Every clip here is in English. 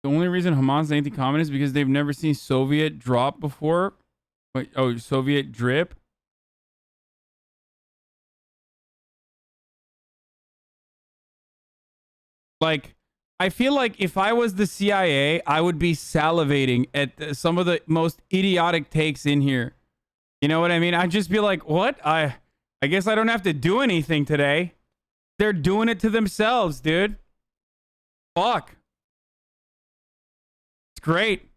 The only reason Hamas is anti-communist is because they've never seen Soviet drop before. Wait, oh, Soviet drip. Like, I feel like if I was the CIA, I would be salivating at some of the most idiotic takes in here. You know what I mean? I'd just be like, what? I guess I don't have to do anything today. They're doing it to themselves, dude. Fuck. It's great.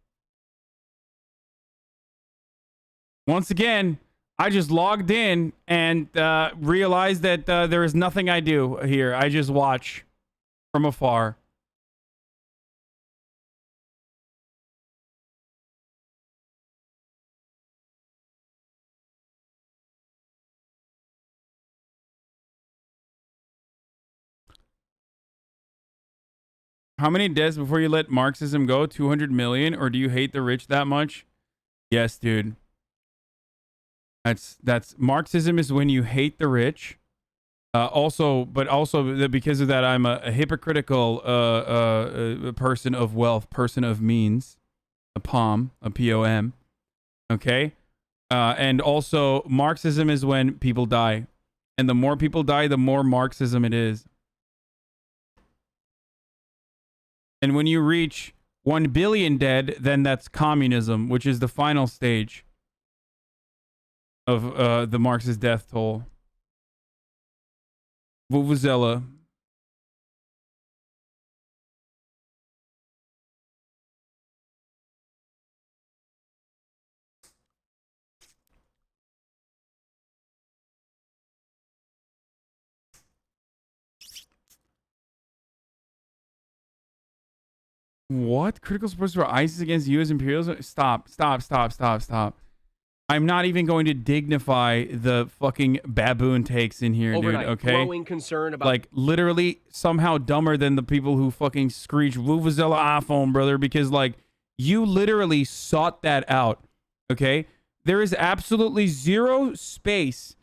Once again, I just logged in and realized that there is nothing I do here. I just watch from afar. How many deaths before you let Marxism go? 200 million? Or do you hate the rich that much? Yes, dude. That's Marxism is when you hate the rich. Also because of that, I'm a hypocritical person of wealth, person of means, a POM, a POM. Okay, and also Marxism is when people die, and the more people die, the more Marxism it is. And when you reach 1 billion dead, then that's communism, which is the final stage of the Marxist death toll. Vuvuzela. What? Critical supporters for ISIS against U.S. imperialism? Stop. I'm not even going to dignify the fucking baboon takes in here, Overnight, dude, okay? Growing concern about... Like, literally somehow dumber than the people who fucking screech Vuvuzela iPhone, brother, because, like, you literally sought that out, okay? There is absolutely zero space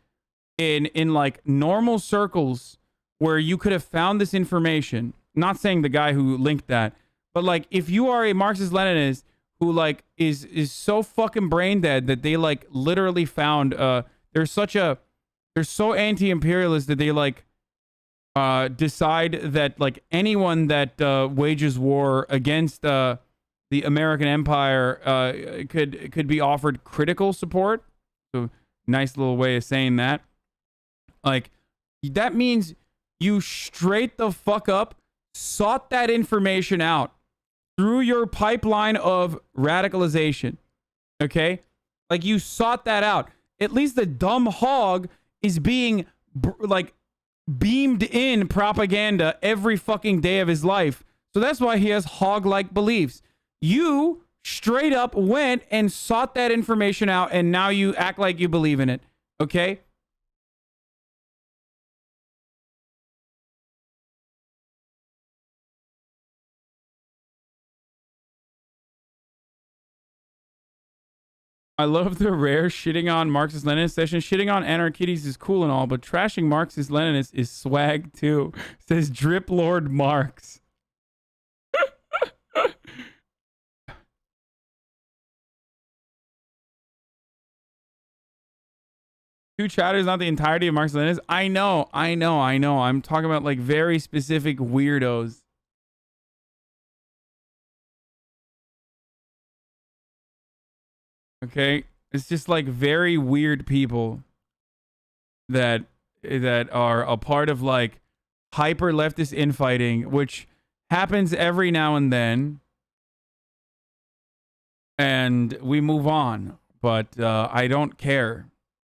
in like, normal circles where you could have found this information. Not saying the guy who linked that, but, like, if you are a Marxist-Leninist who, like, is so fucking brain dead that they, like, literally found, they're so anti-imperialist that they, like, decide that, like, anyone that wages war against the American empire could be offered critical support. So, nice little way of saying that. Like, that means you straight the fuck up sought that information out through your pipeline of radicalization, okay? Like, you sought that out. At least the dumb hog is being, like, beamed in propaganda every fucking day of his life. So that's why he has hog-like beliefs. You straight up went and sought that information out, and now you act like you believe in it, okay? I love the rare shitting on Marxist-Leninist session. Shitting on anarchists is cool and all, but trashing Marxist-Leninists is swag too, says Drip Lord Marx. Two chatters, not the entirety of Marxist-Leninists. I know. I'm talking about, like, very specific weirdos. Okay, it's just like very weird people that are a part of, like, hyper leftist infighting, which happens every now and then, and we move on. But I don't care.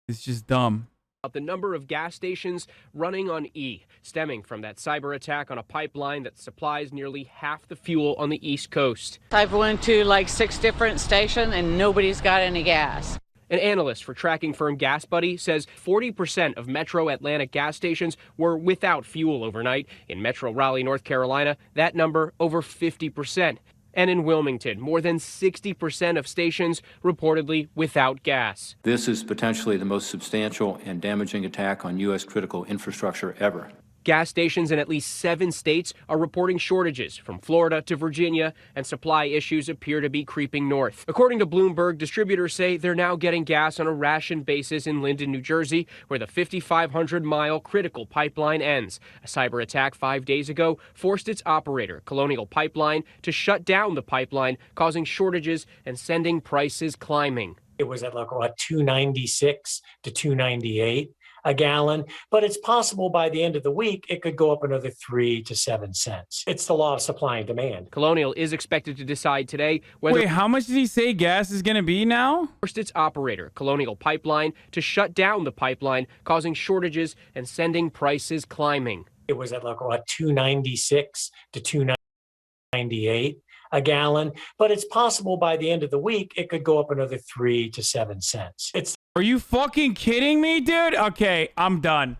It's just dumb. The number of gas stations running on E, stemming from that cyber attack on a pipeline that supplies nearly half the fuel on the East Coast. I've went to like 6 different stations and nobody's got any gas. An analyst for tracking firm GasBuddy says 40% of Metro Atlanta gas stations were without fuel overnight. In Metro Raleigh, North Carolina, that number over 50%. And in Wilmington, more than 60% of stations reportedly without gas. This is potentially the most substantial and damaging attack on U.S. critical infrastructure ever. Gas stations in at least 7 states are reporting shortages, from Florida to Virginia, and supply issues appear to be creeping north. According to Bloomberg, distributors say they're now getting gas on a ration basis in Linden, New Jersey, where the 5,500-mile critical pipeline ends. A cyber attack 5 days ago forced its operator, Colonial Pipeline, to shut down the pipeline, causing shortages and sending prices climbing. It was at like what, $2.96 to $2.98 a gallon, but it's possible by the end of the week it could go up another 3 to 7 cents. It's the law of supply and demand. Colonial is expected to decide today whether— Wait, how much did he say gas is going to be now? Forced its operator, Colonial Pipeline, to shut down the pipeline, causing shortages and sending prices climbing. It was at like what, $2.96 to $2.98 a gallon, but it's possible by the end of the week it could go up another 3 to 7 cents. Are you fucking kidding me, dude? Okay, I'm done.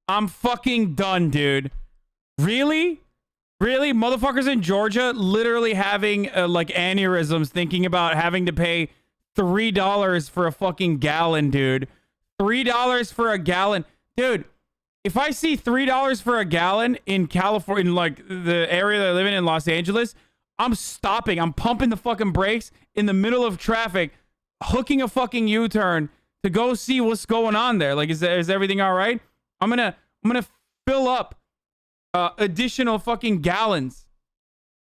I'm fucking done, dude. Really? Really? Motherfuckers in Georgia literally having like aneurysms thinking about having to pay $3 for a fucking gallon, dude. $3 for a gallon. Dude, if I see $3 for a gallon in California, in like the area that I live in Los Angeles, I'm stopping. I'm pumping the fucking brakes in the middle of traffic, hooking a fucking U-turn to go see what's going on there. Like, is everything all right? I'm gonna fill up additional fucking gallons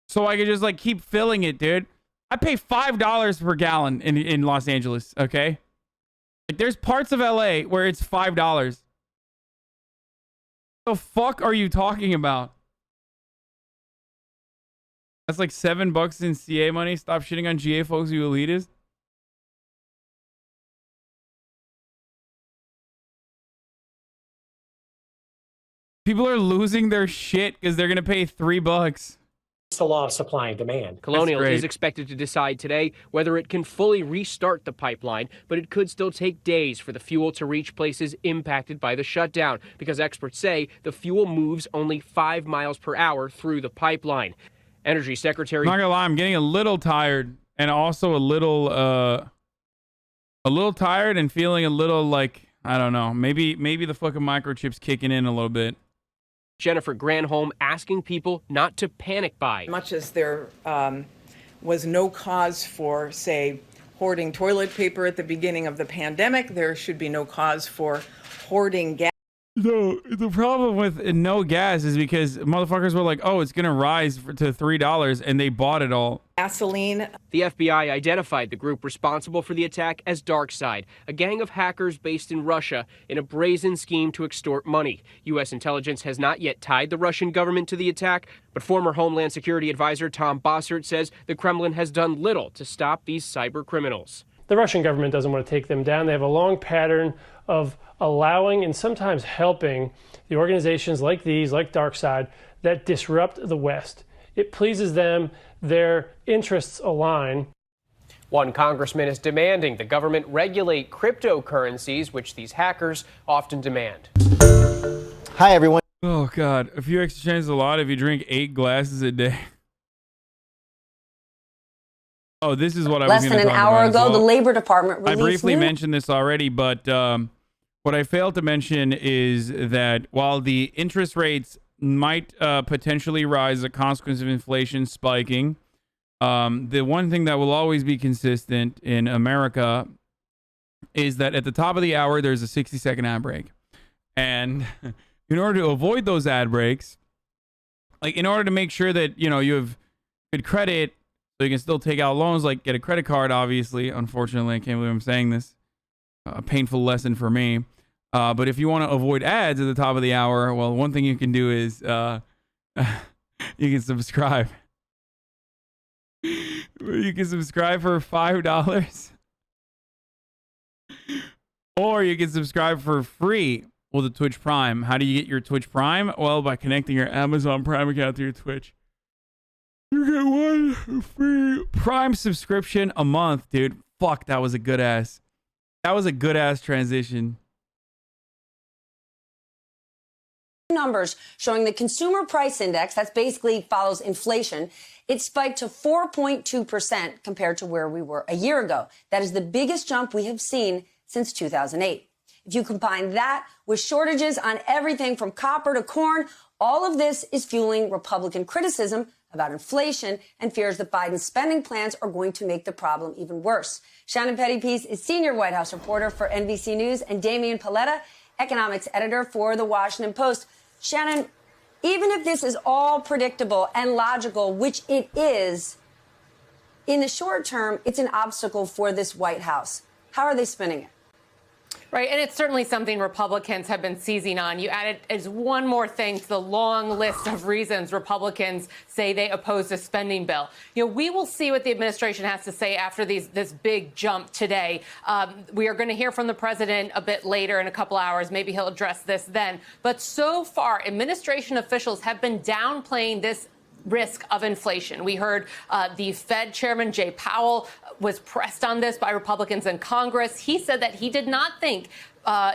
so I can just like keep filling it, dude. I pay $5 per gallon in Los Angeles. Okay, like there's parts of LA where it's $5. The fuck are you talking about? That's like $7 in CA money. Stop shitting on GA folks, you elitists. People are losing their shit because they're going to pay $3. It's the law of supply and demand. Colonial is expected to decide today whether it can fully restart the pipeline, but it could still take days for the fuel to reach places impacted by the shutdown, because experts say the fuel moves only 5 miles per hour through the pipeline. Energy Secretary— I'm not gonna lie, I'm getting a little tired, and also a little tired and feeling a little like, I don't know, maybe the fucking microchip's kicking in a little bit. Jennifer Granholm asking people not to panic buy. Much as there was no cause for, say, hoarding toilet paper at the beginning of the pandemic, there should be no cause for hoarding gas. No, the problem with no gas is because motherfuckers were like, oh, it's going to rise to $3, and they bought it all. Gasoline. The FBI identified the group responsible for the attack as DarkSide, a gang of hackers based in Russia in a brazen scheme to extort money. U.S. intelligence has not yet tied the Russian government to the attack, but former Homeland Security Advisor Tom Bossert says the Kremlin has done little to stop these cyber criminals. The Russian government doesn't want to take them down. They have a long pattern of allowing and sometimes helping the organizations like these, like DarkSide, that disrupt the West. It pleases them. Their interests align. One congressman is demanding the government regulate cryptocurrencies, which these hackers often demand. Hi, everyone. Oh, God. A few extra changes a lot if you drink 8 glasses a day. Oh, this is what I was going to talk about. Less than an hour ago, the Labor Department released— I briefly mentioned this already, but what I failed to mention is that while the interest rates might potentially rise as a consequence of inflation spiking, the one thing that will always be consistent in America is that at the top of the hour, there's a 60-second ad break. And in order to avoid those ad breaks, like in order to make sure that, you know, you have good credit, so you can still take out loans, like get a credit card, obviously. Unfortunately, I can't believe I'm saying this. A painful lesson for me. But if you want to avoid ads at the top of the hour, well, one thing you can do is you can subscribe. You can subscribe for $5. Or you can subscribe for free with the Twitch Prime. How do you get your Twitch Prime? Well, by connecting your Amazon Prime account to your Twitch. You get one free Prime subscription a month, dude. Fuck, that was a good ass. That was a good ass transition. Numbers showing the consumer price index, that's basically follows inflation, it spiked to 4.2% compared to where we were a year ago. That is the biggest jump we have seen since 2008. If you combine that with shortages on everything from copper to corn, All of this is fueling Republican criticism about inflation and fears that Biden's spending plans are going to make the problem even worse. Shannon Pettypiece is senior White House reporter for NBC News, and Damian Paletta, economics editor for The Washington Post. Shannon, even if this is all predictable and logical, which it is, in the short term, it's an obstacle for this White House. How are they spinning it? Right, and it's certainly something Republicans have been seizing on. You added as one more thing to the long list of reasons Republicans say they oppose the spending bill. You know, we will see what the administration has to say after this big jump today. We are going to hear from the president a bit later in a couple hours. Maybe he'll address this then. But so far, administration officials have been downplaying this risk of inflation. We heard the Fed chairman, Jay Powell, was pressed on this by Republicans in Congress. He said that he did not think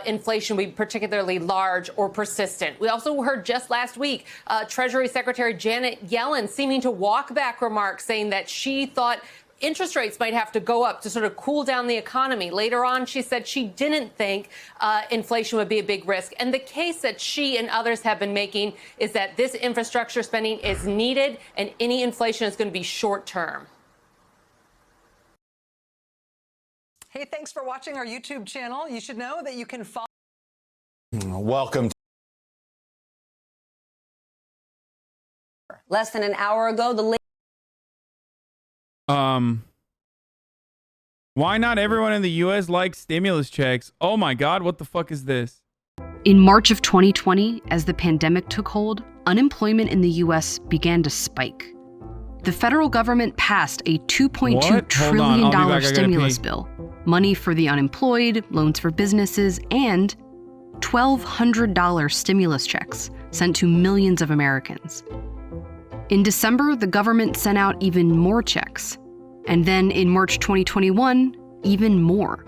inflation would be particularly large or persistent. We also heard just last week Treasury Secretary Janet Yellen seeming to walk back remarks saying that she thought interest rates might have to go up to sort of cool down the economy. Later on, she said she didn't think inflation would be a big risk. And the case that she and others have been making is that this infrastructure spending is needed and any inflation is going to be short term. Hey, thanks for watching our YouTube channel. You should know that you can follow. Welcome. Less than an hour ago, the why not everyone in the U.S. likes stimulus checks? Oh my God, what the fuck is this? In March of 2020, as the pandemic took hold, unemployment in the U.S. began to spike. The federal government passed a $2.2 trillion stimulus bill, money for the unemployed, loans for businesses, and $1,200 stimulus checks sent to millions of Americans. In December, the government sent out even more checks. And then in March 2021, even more.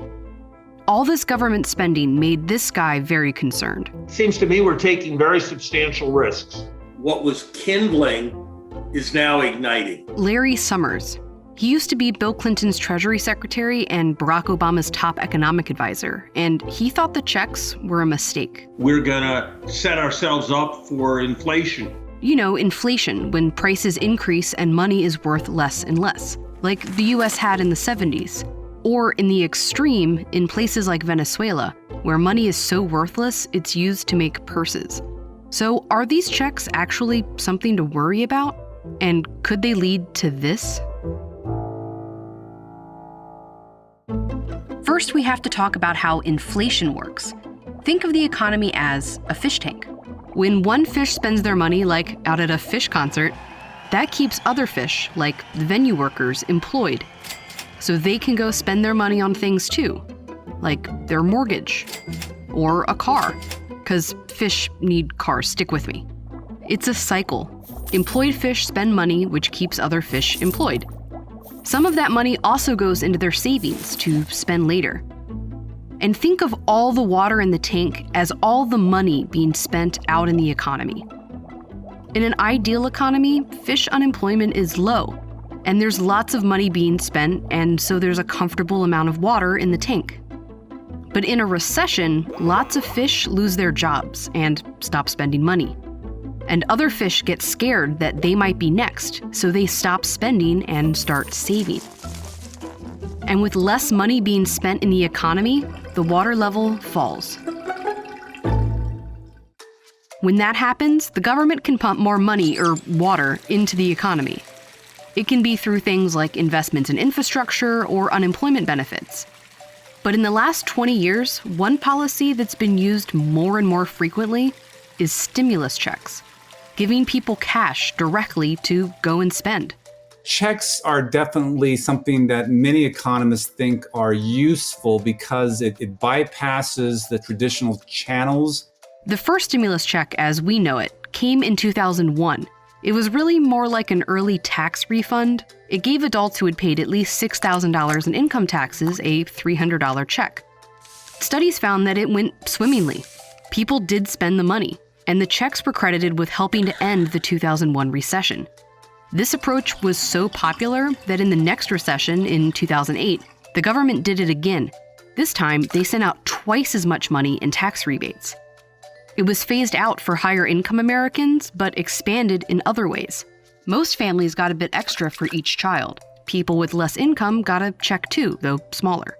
All this government spending made this guy very concerned. Seems to me we're taking very substantial risks. What was kindling is now igniting. Larry Summers. He used to be Bill Clinton's Treasury Secretary and Barack Obama's top economic advisor, and he thought the checks were a mistake. We're gonna set ourselves up for inflation. You know, inflation, when prices increase and money is worth less and less, like the US had in the 70s. Or in the extreme, in places like Venezuela, where money is so worthless it's used to make purses. So are these checks actually something to worry about? And could they lead to this? First, we have to talk about how inflation works. Think of the economy as a fish tank. When one fish spends their money, like out at a fish concert, that keeps other fish, like the venue workers, employed. So they can go spend their money on things too, like their mortgage or a car, because fish need cars, stick with me. It's a cycle. Employed fish spend money, which keeps other fish employed. Some of that money also goes into their savings to spend later. And think of all the water in the tank as all the money being spent out in the economy. In an ideal economy, fish unemployment is low, and there's lots of money being spent, and so there's a comfortable amount of water in the tank. But in a recession, lots of fish lose their jobs and stop spending money. And other fish get scared that they might be next, so they stop spending and start saving. And with less money being spent in the economy, the water level falls. When that happens, the government can pump more money, or water, into the economy. It can be through things like investments in infrastructure or unemployment benefits. But in the last 20 years, one policy that's been used more and more frequently is stimulus checks, giving people cash directly to go and spend. Checks are definitely something that many economists think are useful because it bypasses the traditional channels. The first stimulus check, as we know it, came in 2001. It was really more like an early tax refund. It gave adults who had paid at least $6,000 in income taxes a $300 check. Studies found that it went swimmingly. People did spend the money, and the checks were credited with helping to end the 2001 recession. This approach was so popular that in the next recession, in 2008, the government did it again. This time, they sent out twice as much money in tax rebates. It was phased out for higher income Americans, but expanded in other ways. Most families got a bit extra for each child. People with less income got a check too, though smaller.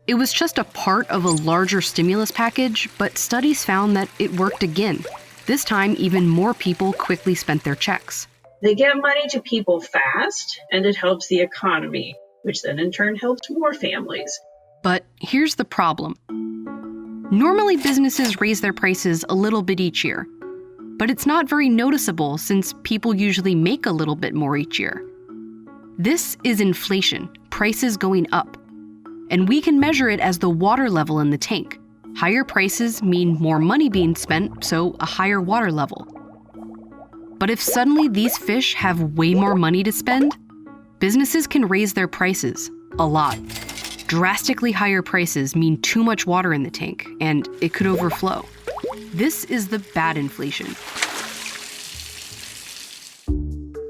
It was just a part of a larger stimulus package, but studies found that it worked again. This time, even more people quickly spent their checks. They get money to people fast, and it helps the economy, which then in turn helps more families. But here's the problem. Normally, businesses raise their prices a little bit each year. But it's not very noticeable since people usually make a little bit more each year. This is inflation, prices going up. And we can measure it as the water level in the tank. Higher prices mean more money being spent, so a higher water level. But if suddenly these fish have way more money to spend, businesses can raise their prices a lot. Drastically higher prices mean too much water in the tank, and it could overflow. This is the bad inflation.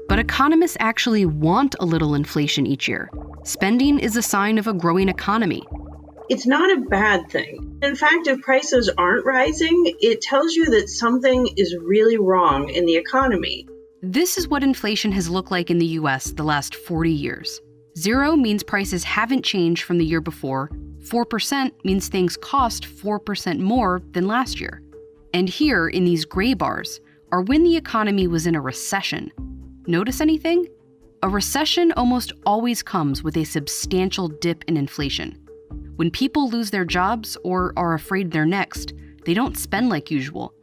But economists actually want a little inflation each year. Spending is a sign of a growing economy. It's not a bad thing. In fact, if prices aren't rising, it tells you that something is really wrong in the economy. This is what inflation has looked like in the US the last 40 years. 0 means prices haven't changed from the year before. 4% means things cost 4% more than last year. And here, in these gray bars, are when the economy was in a recession. Notice anything? A recession almost always comes with a substantial dip in inflation. When people lose their jobs or are afraid they're next, they don't spend like usual.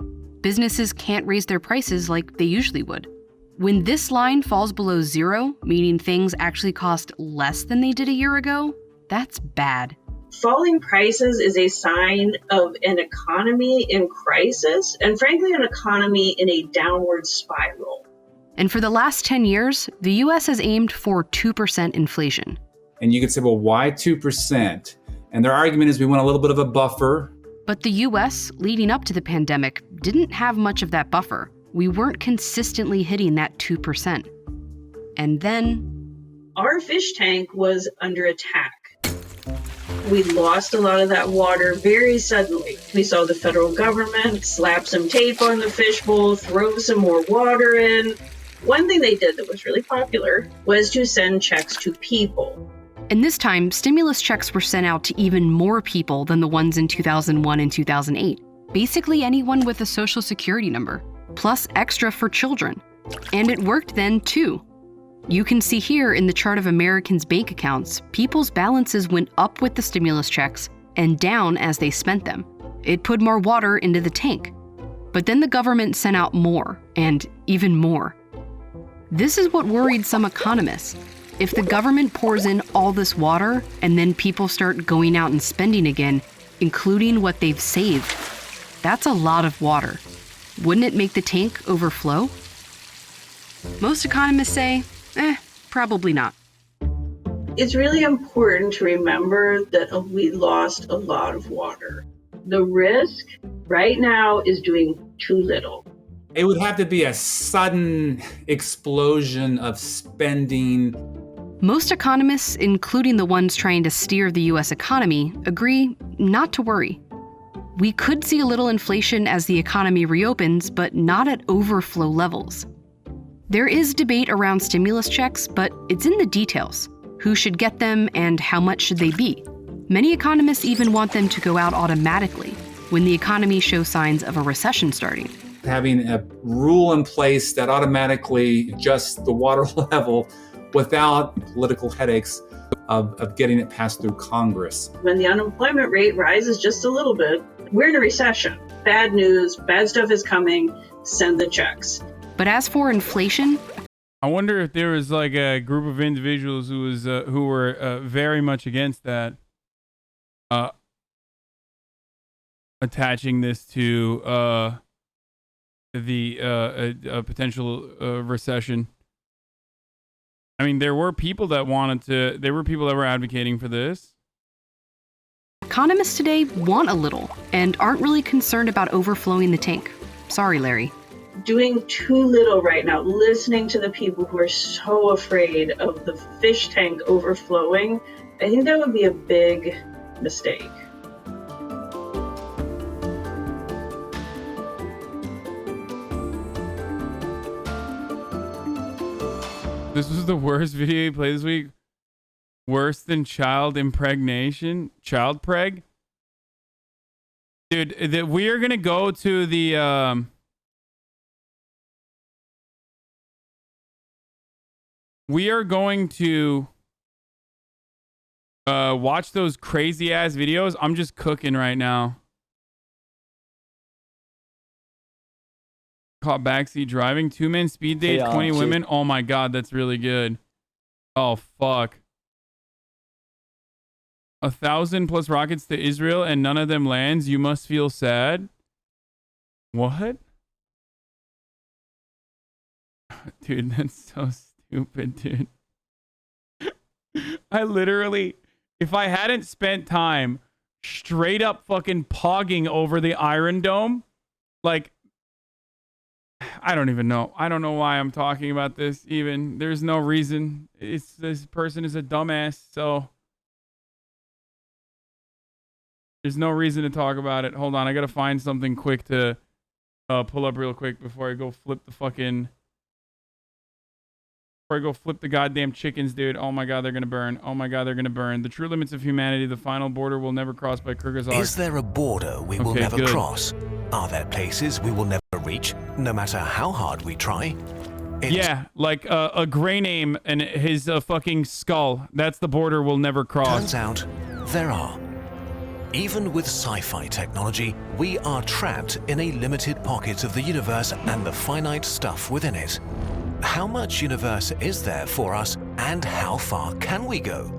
Businesses can't raise their prices like they usually would. When this line falls below 0, meaning things actually cost less than they did a year ago, that's bad. Falling prices is a sign of an economy in crisis, and frankly, an economy in a downward spiral. And for the last 10 years, the US has aimed for 2% inflation. And you could say, well, why 2%? And their argument is we want a little bit of a buffer. But the US, leading up to the pandemic, didn't have much of that buffer. We weren't consistently hitting that 2%. And then our fish tank was under attack. We lost a lot of that water very suddenly. We saw the federal government slap some tape on the fishbowl, throw some more water in. One thing they did that was really popular was to send checks to people. And this time, stimulus checks were sent out to even more people than the ones in 2001 and 2008. Basically anyone with a social security number, plus extra for children. And it worked then too. You can see here in the chart of Americans' bank accounts, people's balances went up with the stimulus checks and down as they spent them. It put more water into the tank. But then the government sent out more, and even more. This is what worried some economists. If the government pours in all this water and then people start going out and spending again, including what they've saved, that's a lot of water. Wouldn't it make the tank overflow? Most economists say, probably not. It's really important to remember that we lost a lot of water. The risk right now is doing too little. It would have to be a sudden explosion of spending. Most economists, including the ones trying to steer the US economy, agree not to worry. We could see a little inflation as the economy reopens, but not at overflow levels. There is debate around stimulus checks, but it's in the details. Who should get them and how much should they be? Many economists even want them to go out automatically when the economy shows signs of a recession starting. Having a rule in place that automatically adjusts the water level without political headaches of getting it passed through Congress. When the unemployment rate rises just a little bit, we're in a recession. Bad news, bad stuff is coming, send the checks. But as for inflation, I wonder if there was like a group of individuals who were very much against that, attaching this to a potential recession. I mean, there were people that were advocating for this. Economists today want a little and aren't really concerned about overflowing the tank. Sorry, Larry. Doing too little right now, listening to the people who are so afraid of the fish tank overflowing, I think that would be a big mistake. This was the worst video you played this week. Worse than child impregnation? Child preg? Dude, we are going to go to the... we are going to watch those crazy ass videos. I'm just cooking right now. Caught backseat driving. 2 men speed date, 20 women. Oh my god, that's really good. Oh fuck. 1,000 plus rockets to Israel and none of them lands. You must feel sad. What? Dude, that's so stupid, dude. I literally, if I hadn't spent time straight up fucking pogging over the Iron Dome, like, I don't even know. I don't know why I'm talking about this even. There's no reason. This person is a dumbass, so there's no reason to talk about it. Hold on, I gotta find something quick to pull up real quick before I go flip the fucking... Before I go flip the goddamn chickens, dude. Oh my god, they're gonna burn. Oh my god, they're gonna burn. The true limits of humanity, the final border will never cross by Kyrgyzstan. Is there a border we will never cross? Are there places we will never reach, no matter how hard we try? Yeah, like a gray name and his fucking skull. That's the border we'll never cross. Turns out there are. Even with sci-fi technology, we are trapped in a limited pocket of the universe and the finite stuff within it. How much universe is there for us, and how far can we go?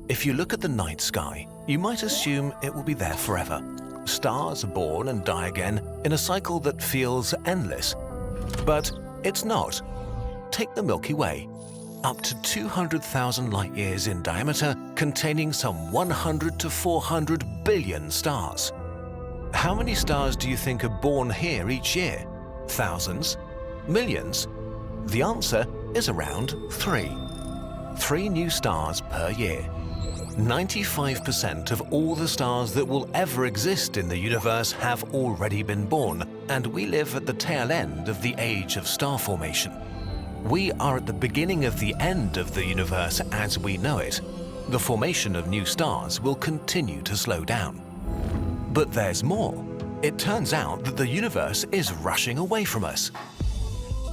If you look at the night sky, you might assume it will be there forever. Stars are born and die again in a cycle that feels endless. But it's not. Take the Milky Way. Up to 200,000 light years in diameter, containing some 100 to 400 billion stars. How many stars do you think are born here each year? Thousands? Millions? The answer is around 3. 3 new stars per year. 95% of all the stars that will ever exist in the universe have already been born, and we live at the tail end of the age of star formation. We are at the beginning of the end of the universe as we know it. The formation of new stars will continue to slow down. But there's more. It turns out that the universe is rushing away from us.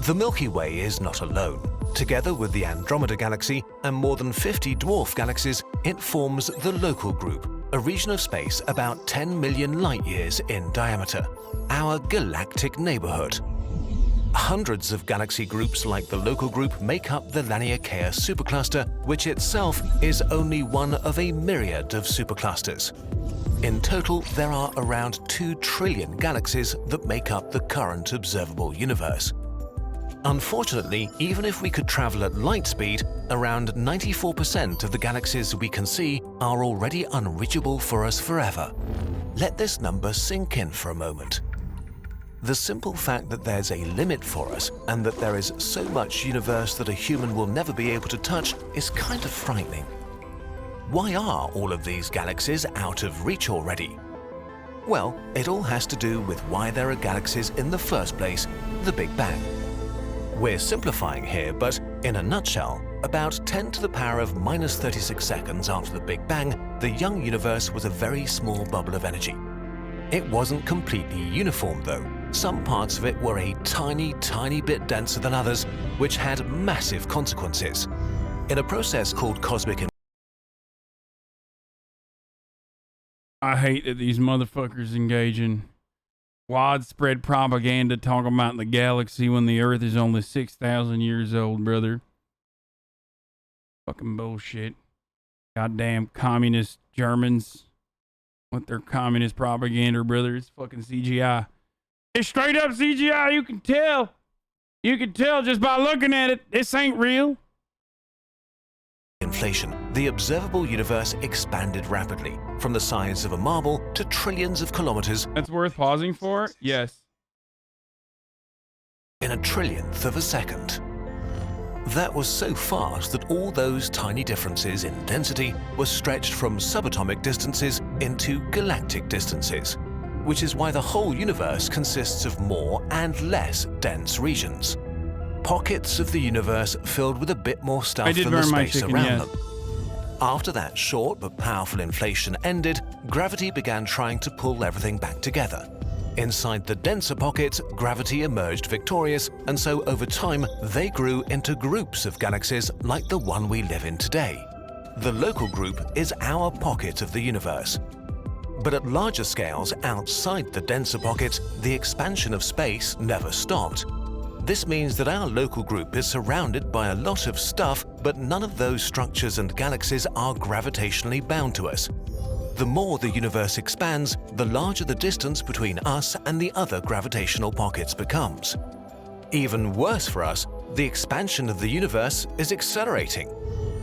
The Milky Way is not alone. Together with the Andromeda Galaxy and more than 50 dwarf galaxies, it forms the Local Group, a region of space about 10 million light years in diameter, our galactic neighborhood. Hundreds of galaxy groups like the Local Group make up the Laniakea supercluster, which itself is only one of a myriad of superclusters. In total, there are around 2 trillion galaxies that make up the current observable universe. Unfortunately, even if we could travel at light speed, around 94% of the galaxies we can see are already unreachable for us forever. Let this number sink in for a moment. The simple fact that there's a limit for us and that there is so much universe that a human will never be able to touch is kind of frightening. Why are all of these galaxies out of reach already? Well, it all has to do with why there are galaxies in the first place, the Big Bang. We're simplifying here, but in a nutshell, about 10 to the power of minus 36 seconds after the Big Bang, the young universe was a very small bubble of energy. It wasn't completely uniform though. Some parts of it were a tiny, tiny bit denser than others, which had massive consequences. In a process called cosmic... I hate that these motherfuckers engage in widespread propaganda talking about the galaxy when the Earth is only 6,000 years old, brother. Fucking bullshit. Goddamn communist Germans with their communist propaganda, brother. It's fucking CGI. It's straight up CGI. You can tell. You can tell just by looking at it. This ain't real. Inflation, the observable universe expanded rapidly, from the size of a marble to trillions of kilometers. That's worth pausing for? Yes. In a trillionth of a second. That was so fast that all those tiny differences in density were stretched from subatomic distances into galactic distances, which is why the whole universe consists of more and less dense regions. Pockets of the universe filled with a bit more stuff than the space around them. After that short but powerful inflation ended, gravity began trying to pull everything back together. Inside the denser pockets, gravity emerged victorious, and so over time, they grew into groups of galaxies like the one we live in today. The local group is our pocket of the universe. But at larger scales outside the denser pockets, the expansion of space never stopped. This means that our local group is surrounded by a lot of stuff, but none of those structures and galaxies are gravitationally bound to us. The more the universe expands, the larger the distance between us and the other gravitational pockets becomes. Even worse for us, the expansion of the universe is accelerating.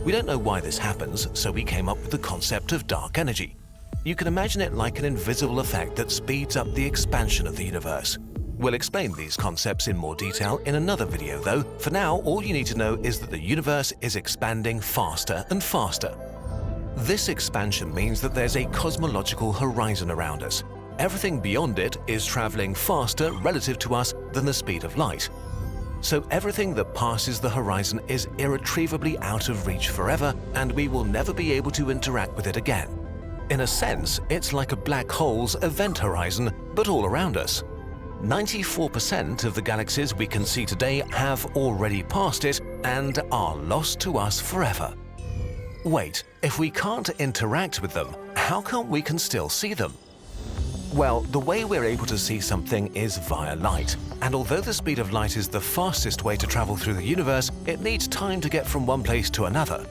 We don't know why this happens, so we came up with the concept of dark energy. You can imagine it like an invisible effect that speeds up the expansion of the universe. We'll explain these concepts in more detail in another video though. For now, all you need to know is that the universe is expanding faster and faster. This expansion means that there's a cosmological horizon around us. Everything beyond it is traveling faster relative to us than the speed of light. So everything that passes the horizon is irretrievably out of reach forever, and we will never be able to interact with it again. In a sense, it's like a black hole's event horizon, but all around us. 94% of the galaxies we can see today have already passed it and are lost to us forever. Wait, if we can't interact with them, how come we can still see them? Well, the way we're able to see something is via light, and although the speed of light is the fastest way to travel through the universe, it needs time to get from one place to another.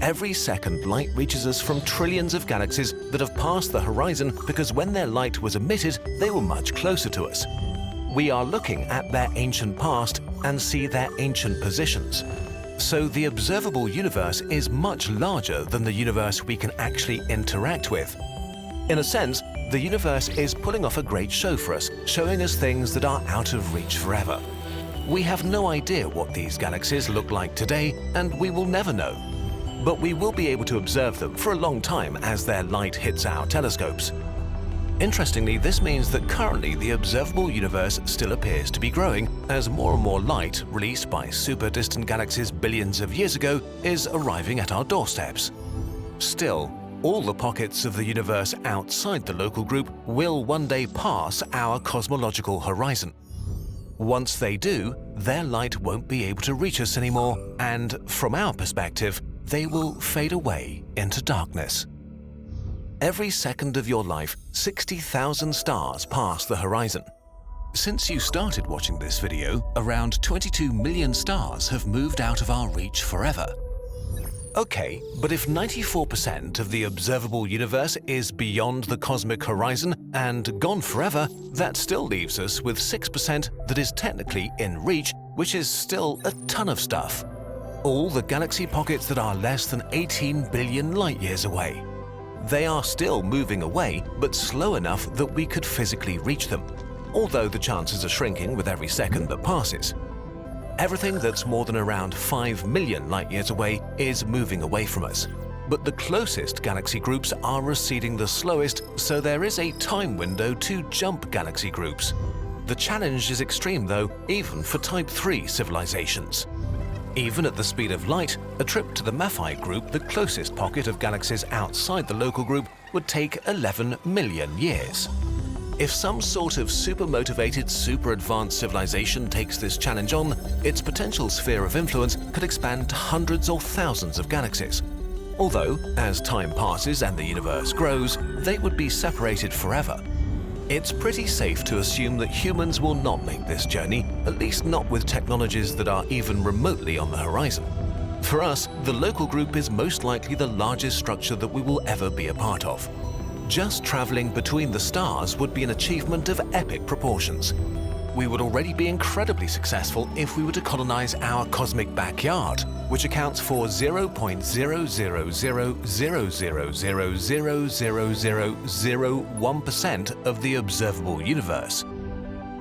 Every second, light reaches us from trillions of galaxies that have passed the horizon because when their light was emitted, they were much closer to us. We are looking at their ancient past and see their ancient positions. So the observable universe is much larger than the universe we can actually interact with. In a sense, the universe is pulling off a great show for us, showing us things that are out of reach forever. We have no idea what these galaxies look like today, and we will never know. But we will be able to observe them for a long time as their light hits our telescopes. Interestingly, this means that currently the observable universe still appears to be growing as more and more light released by super distant galaxies billions of years ago is arriving at our doorsteps. Still, all the pockets of the universe outside the local group will one day pass our cosmological horizon. Once they do, their light won't be able to reach us anymore, and from our perspective, they will fade away into darkness. Every second of your life, 60,000 stars pass the horizon. Since you started watching this video, around 22 million stars have moved out of our reach forever. Okay, but if 94% of the observable universe is beyond the cosmic horizon and gone forever, that still leaves us with 6% that is technically in reach, which is still a ton of stuff. All the galaxy pockets that are less than 18 billion light-years away. They are still moving away, but slow enough that we could physically reach them, although the chances are shrinking with every second that passes. Everything that's more than around 5 million light-years away is moving away from us, but the closest galaxy groups are receding the slowest, so there is a time window to jump galaxy groups. The challenge is extreme though, even for Type 3 civilizations. Even at the speed of light, a trip to the Maphite group, the closest pocket of galaxies outside the local group, would take 11 million years. If some sort of super-motivated, super-advanced civilization takes this challenge on, its potential sphere of influence could expand to hundreds or thousands of galaxies. Although, as time passes and the universe grows, they would be separated forever. It's pretty safe to assume that humans will not make this journey, at least not with technologies that are even remotely on the horizon. For us, the local group is most likely the largest structure that we will ever be a part of. Just traveling between the stars would be an achievement of epic proportions. We would already be incredibly successful if we were to colonize our cosmic backyard, which accounts for 0.00000000001% of the observable universe.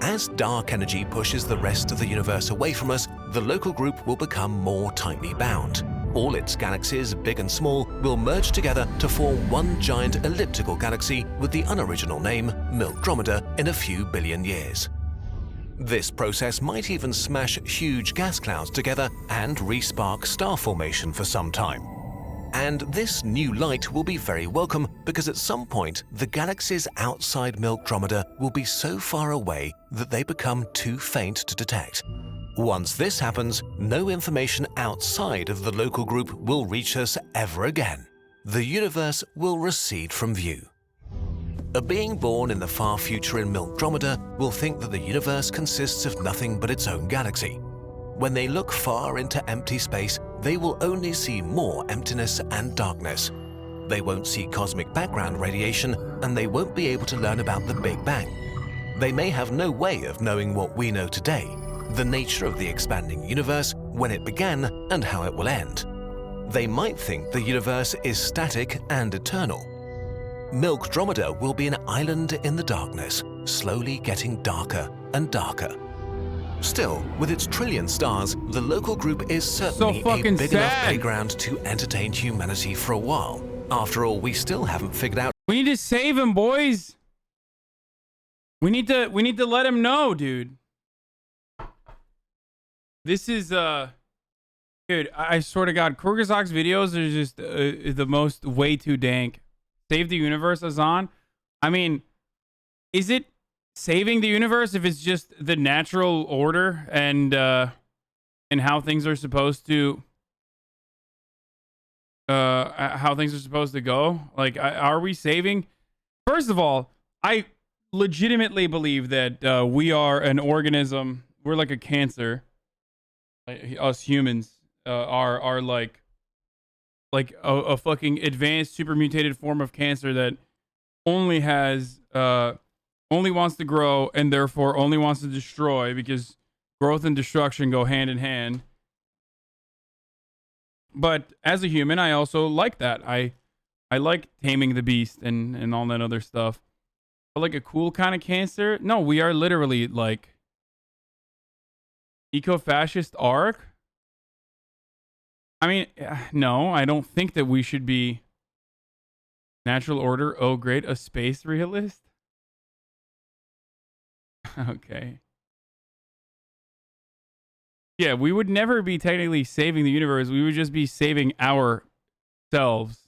As dark energy pushes the rest of the universe away from us, the local group will become more tightly bound. All its galaxies, big and small, will merge together to form one giant elliptical galaxy with the unoriginal name Microcip in a few billion years. This process might even smash huge gas clouds together and re-spark star formation for some time. And this new light will be very welcome because at some point the galaxies outside Microcip will be so far away that they become too faint to detect. Once this happens, no information outside of the local group will reach us ever again. The universe will recede from view. A being born in the far future in Microcip will think that the universe consists of nothing but its own galaxy. When they look far into empty space, they will only see more emptiness and darkness. They won't see cosmic background radiation, and they won't be able to learn about the Big Bang. They may have no way of knowing what we know today, the nature of the expanding universe, when it began, and how it will end. They might think the universe is static and eternal. Microcip will be an island in the darkness, slowly getting darker and darker. Still, with its trillion stars, the local group is certainly a big enough playground to entertain humanity for a while. After all, we still haven't figured out. We need to save him, boys. We need to let him know, dude. This is dude, I swear to God, Krugerzog's videos are just the most way too dank. Save the universe, Azan. I mean, is it saving the universe if it's just the natural order and how things are supposed to go? Like, are we saving? First of all, I legitimately believe that we are an organism. We're like a cancer. Us humans are like a fucking advanced super mutated form of cancer that only has only wants to grow and therefore only wants to destroy, because growth and destruction go hand in hand. But as a human, I also like that. I like taming the beast and all that other stuff. But like a cool kind of cancer? No, we are literally like eco-fascist arc. I mean, no, I don't think that we should be natural order. Oh, great. A space realist? Okay. Yeah, we would never be technically saving the universe. We would just be saving ourselves.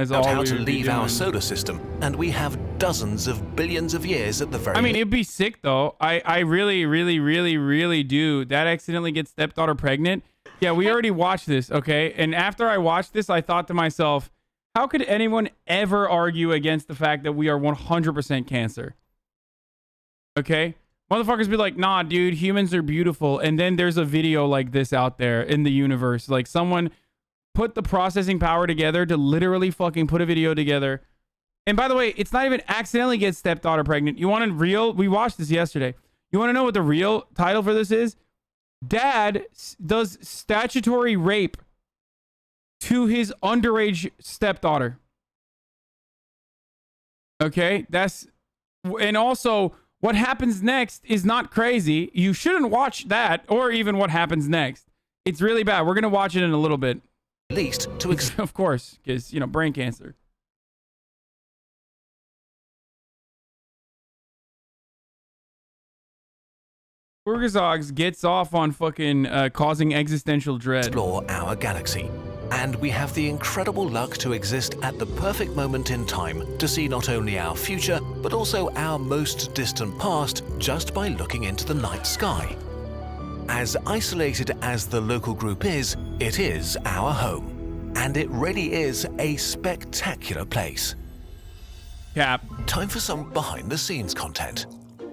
As all how we to would be leave our doing. solar system, and we have dozens of billions of years at the very I mean, it'd be sick though. I really do. That accidentally gets stepdaughter pregnant. Yeah, we already watched this, okay? And after I watched this, I thought to myself, how could anyone ever argue against the fact that we are 100% cancer? Okay? Motherfuckers be like, nah, dude, humans are beautiful. And then there's a video like this out there in the universe. Like, someone put the processing power together to literally fucking put a video together. And by the way, it's not even accidentally get stepdaughter pregnant. You want a real? We watched this yesterday. You want to know what the real title for this is? Dad does statutory rape to his underage stepdaughter. Okay, that's, and also what happens next is not crazy. You shouldn't watch that, or even what happens next. It's really bad. We're gonna watch it in a little bit. At least to of course, because you know, brain cancer. Krugerzog's gets off on fucking causing existential dread. Explore our galaxy. And we have the incredible luck to exist at the perfect moment in time to see not only our future, but also our most distant past just by looking into the night sky. As isolated as the local group is, it is our home. And it really is a spectacular place. Cap. Time for some behind the scenes content.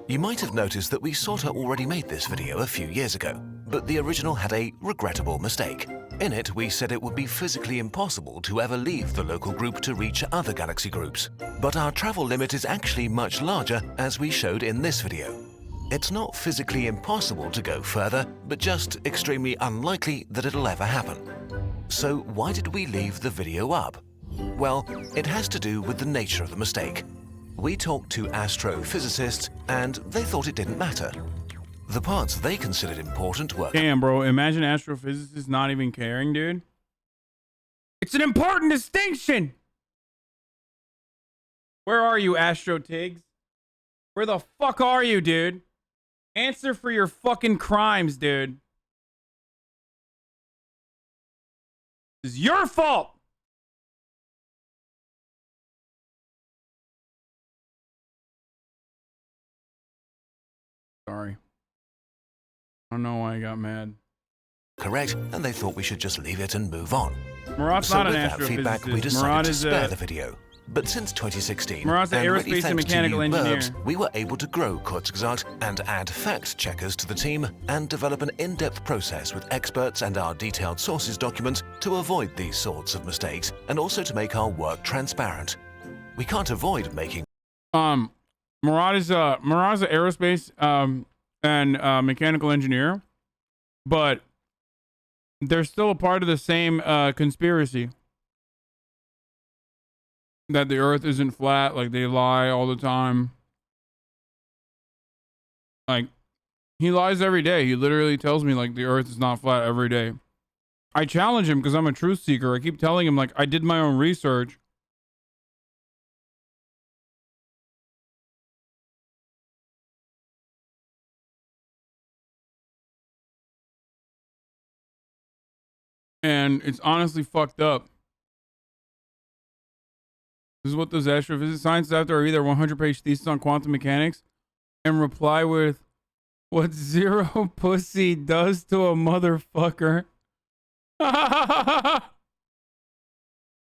You might have noticed that we sorta already made this video a few years ago, but the original had a regrettable mistake. In it, we said it would be physically impossible to ever leave the local group to reach other galaxy groups. But our travel limit is actually much larger, as we showed in this video. It's not physically impossible to go further, but just extremely unlikely that it'll ever happen. So why did we leave the video up? Well, it has to do with the nature of the mistake. We talked to astrophysicists, and they thought it didn't matter. The parts they considered important were... Damn, bro. Imagine astrophysicists not even caring, dude. It's an important distinction. Where are you, Astro Tiggs? Where the fuck are you, dude? Answer for your fucking crimes, dude. This is your fault. Sorry. I don't know why I got mad. Correct, and they thought we should just leave it and move on. Murat's So not an with that feedback, we astrophysicist. decided Murat to is spare a... the video. But since 2016, Murat's an and really aerospace and thanks to mechanical you engineer. burbs, we were able to grow Kurzgesagt and add fact checkers to the team and develop an in-depth process with experts and our detailed sources documents to avoid these sorts of mistakes and also to make our work transparent. We can't avoid making... Murat is an aerospace and mechanical engineer, but they're still a part of the same conspiracy. That the earth isn't flat, like they lie all the time. Like, he lies every day. He literally tells me, like, the earth is not flat every day. I challenge him because I'm a truth seeker. I keep telling him, like, I did my own research. And it's honestly fucked up. This is what those astrophysics scientists after are either 100-page thesis on quantum mechanics and reply with what zero pussy does to a motherfucker.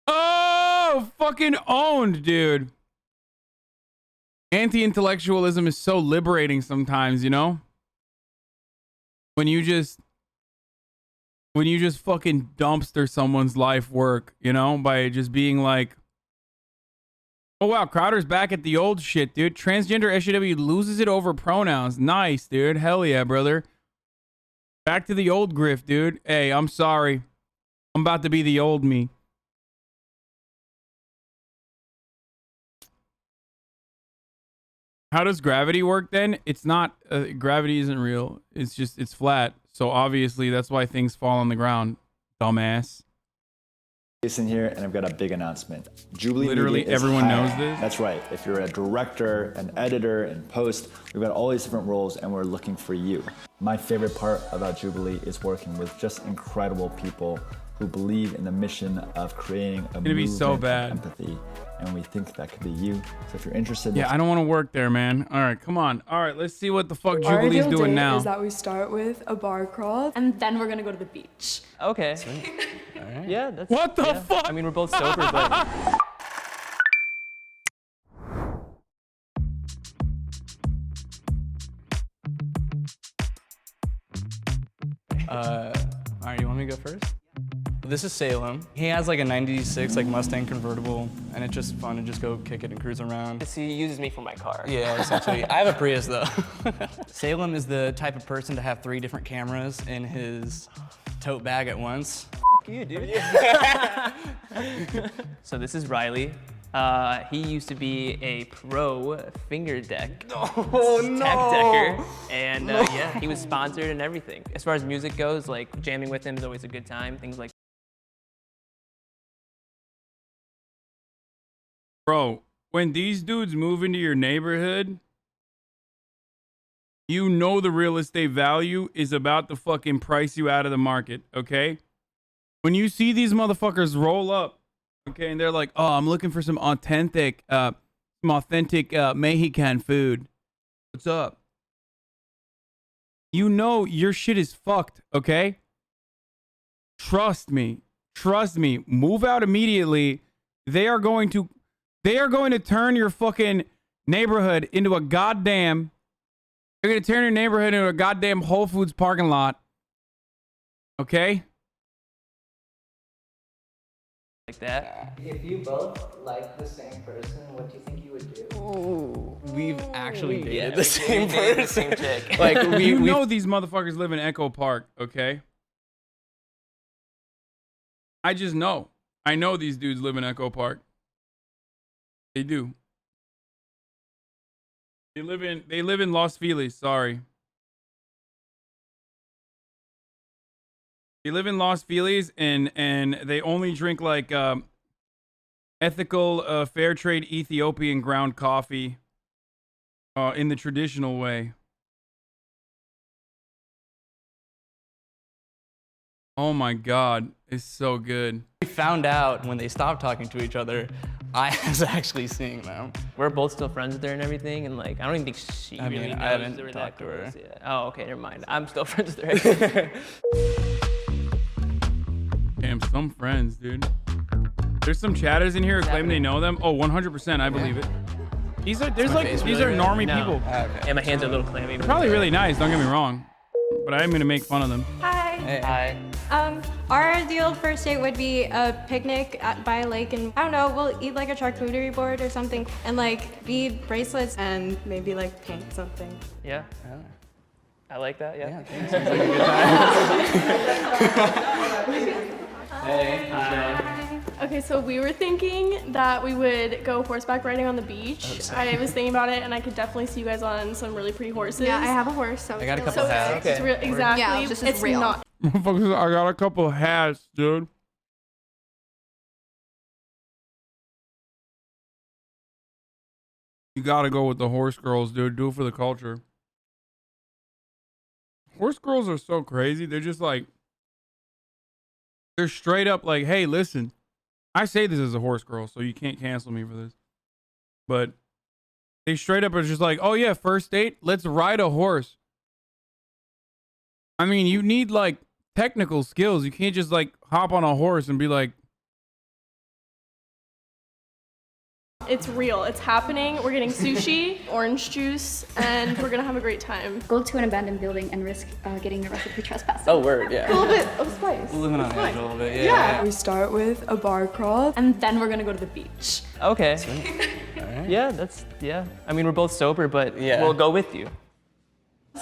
Oh, fucking owned, dude. Anti-intellectualism is so liberating sometimes, you know? When you just fucking dumpster someone's life work, you know, by just being like, oh wow, Crowder's back at the old shit, dude. Transgender SJW loses it over pronouns. Nice, dude. Hell yeah, brother. Back to the old grift, dude. Hey, I'm sorry. I'm about to be the old me. How does gravity work then? It's not, gravity isn't real. It's just, it's flat. So obviously that's why things fall on the ground. Dumbass. Jason here, and I've got a big announcement. Jubilee Literally Media is everyone hiring. knows this. That's right. If you're a director, an editor, and post, we've got all these different roles, and we're looking for you. My favorite part about Jubilee is working with just incredible people who believe in the mission of creating a movement so bad. of empathy, and we think that could be you. So if you're interested, Yeah, I don't want to work there, man. All right, come on. All right, let's see what the fuck Our Jubilee's ideal doing date now. is that we start with a bar crawl, and then we're gonna go to the beach. Okay. All right. Yeah, that's... What the fuck? I mean, we're both sober, but... All right, you want me to go first? This is Salem. He has like a 96 like Mustang convertible, and it's just fun to just go kick it and cruise around. He uses me for my car. Yeah, essentially. I have a Prius though. Salem is the type of person to have 3 different cameras in his tote bag at once. F you, dude. So this is Riley. He used to be a pro finger deck tech decker, and yeah, he was sponsored and everything. As far as music goes, like jamming with him is always a good time, things like. Bro, when these dudes move into your neighborhood, you know the real estate value is about to fucking price you out of the market, okay? When you see these motherfuckers roll up, okay, and they're like, oh, I'm looking for some authentic Mexican food. What's up? You know your shit is fucked, okay? Trust me. Trust me. Move out immediately. They are going to turn your fucking neighborhood into a goddamn... They're going to turn your neighborhood into a goddamn Whole Foods parking lot. Okay? Like that. If you both like the same person, what do you think you would do? Ooh. We've actually dated Yeah, the same dated the person. same chick. Like You know these motherfuckers live in Echo Park, okay? I just know. I know these dudes live in Echo Park. They do. They live in Los Feliz, sorry. They live in Los Feliz and they only drink like ethical, fair trade Ethiopian ground coffee in the traditional way. Oh my God, it's so good. We found out when they stopped talking to each other, I was actually seeing them. We're both still friends with her and everything, and like I don't even think she I mean, really knows I haven't that we're talked that to her. close. Yeah. Oh, okay, never mind. I'm still friends with her. Damn, some friends, dude. There's some chatters in here who claim they know them. Oh, 100%, I believe it. These are normie people. And my hands are a little clammy. They're probably really nice, don't get me wrong. But I am gonna make fun of them. Hi. Hi. Our ideal first date would be a picnic by a lake, and I don't know, we'll eat like a charcuterie board or something, and like bead bracelets, and maybe like paint something. Yeah. I like that. Yeah. Seems like a good time. Hey. Hi. Okay, so we were thinking that we would go horseback riding on the beach. I was thinking about it, and I could definitely see you guys on some really pretty horses. Yeah, I have a horse, so I got a couple hats. It's real, exactly. Yeah, this is it's real. not. Motherfuckers, I got a couple hats, dude. You gotta go with the horse girls, dude. Do it for the culture. Horse girls are so crazy. They're just like, they're straight up like, hey, listen, I say this as a horse girl, so you can't cancel me for this. But they straight up are just like, oh yeah, first date, let's ride a horse. I mean, you need like technical skills. You can't just like hop on a horse and be like, It's real. It's happening. We're getting sushi, orange juice, and we're gonna have a great time. Go to an abandoned building and risk getting arrested for trespassing. Oh, word, yeah. A little bit of spice. Living on edge a little bit, Yeah. We start with a bar crawl, and then we're gonna go to the beach. Okay. Alright. Yeah. I mean, we're both sober, but we'll go with you.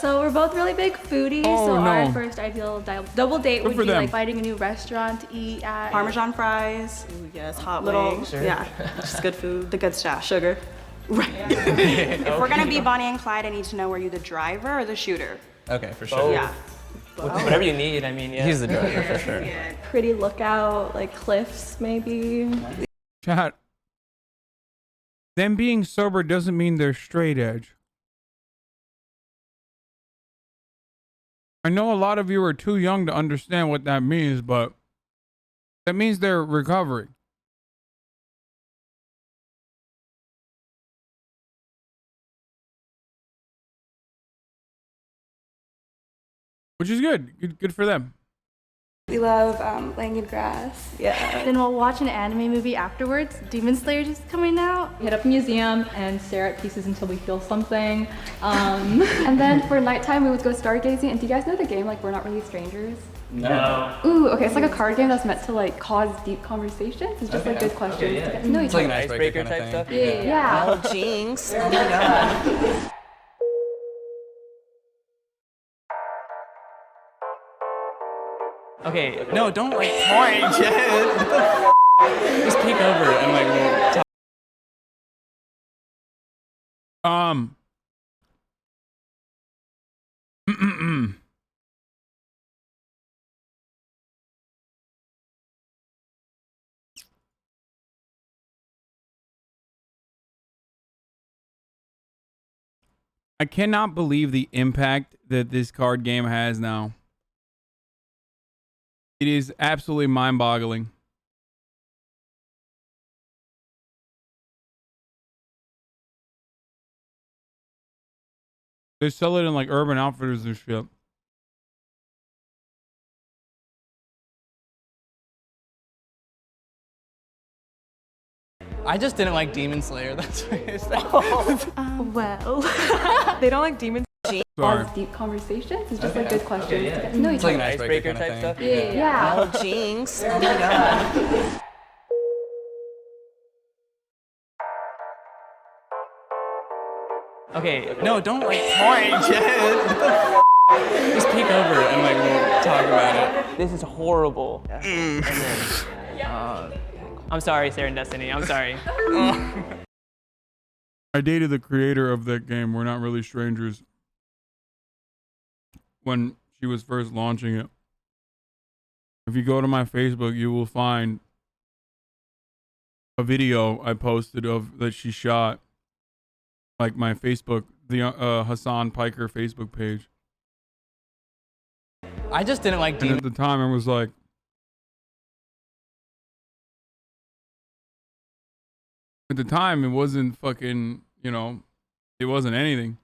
So we're both really big foodies, Oh, so no. our first ideal double date Good would for be them. like finding a new restaurant to eat at. Parmesan fries. Ooh, yes, hot Little- wings. yeah. Just good food, the good stuff. Sugar. If we're gonna be Bonnie and Clyde, I need to know, were you the driver or the shooter? Okay, for sure. Yeah. Whatever you need, I mean, yeah. He's the driver for sure. Pretty lookout, like cliffs maybe. chat. Them being sober doesn't mean they're straight edge. I know a lot of you are too young to understand what that means, but that means they're recovering. Which is good. Good for them. We love laying in grass. Yeah. Then we'll watch an anime movie afterwards. Demon Slayer just coming out. Hit up a museum and stare at pieces until we feel something. And then for nighttime, we would go stargazing. And do you guys know the game, like, We're Not Really Strangers? No. Ooh, okay, it's like a card game that's meant to, like, cause deep conversations. It's just, like, good questions to get to know each It's like other. an icebreaker Icebreaker kind type of stuff? thing. Yeah. Oh, jinx. Oh my god. Okay. No, don't like point, Jed. Just peek over and like we'll talk. I cannot believe the impact that this card game has now. It is absolutely mind-boggling. They sell it in like Urban Outfitters and shit. I just didn't like Demon Slayer. That's why it's Well, they don't like demons. Sorry. Cause deep conversations. It's just, like, good questions to get to know each It's like an other. icebreaker Icebreaker kind type of stuff? thing. Yeah. Oh, jinx. Oh my god. Okay. No, don't like point, Jed. Just peek over and like we'll talk about it. This is horrible. And then, I'm sorry, Sarah and Destiny. I'm sorry. I dated the creator of that game. We're Not Really Strangers. When she was first launching it. If you go to my Facebook, you will find a video I posted of that she shot. Like my Facebook, the Hassan Piker Facebook page. I just didn't like And at the time, I was like, at the time, it wasn't fucking, you know, it wasn't anything.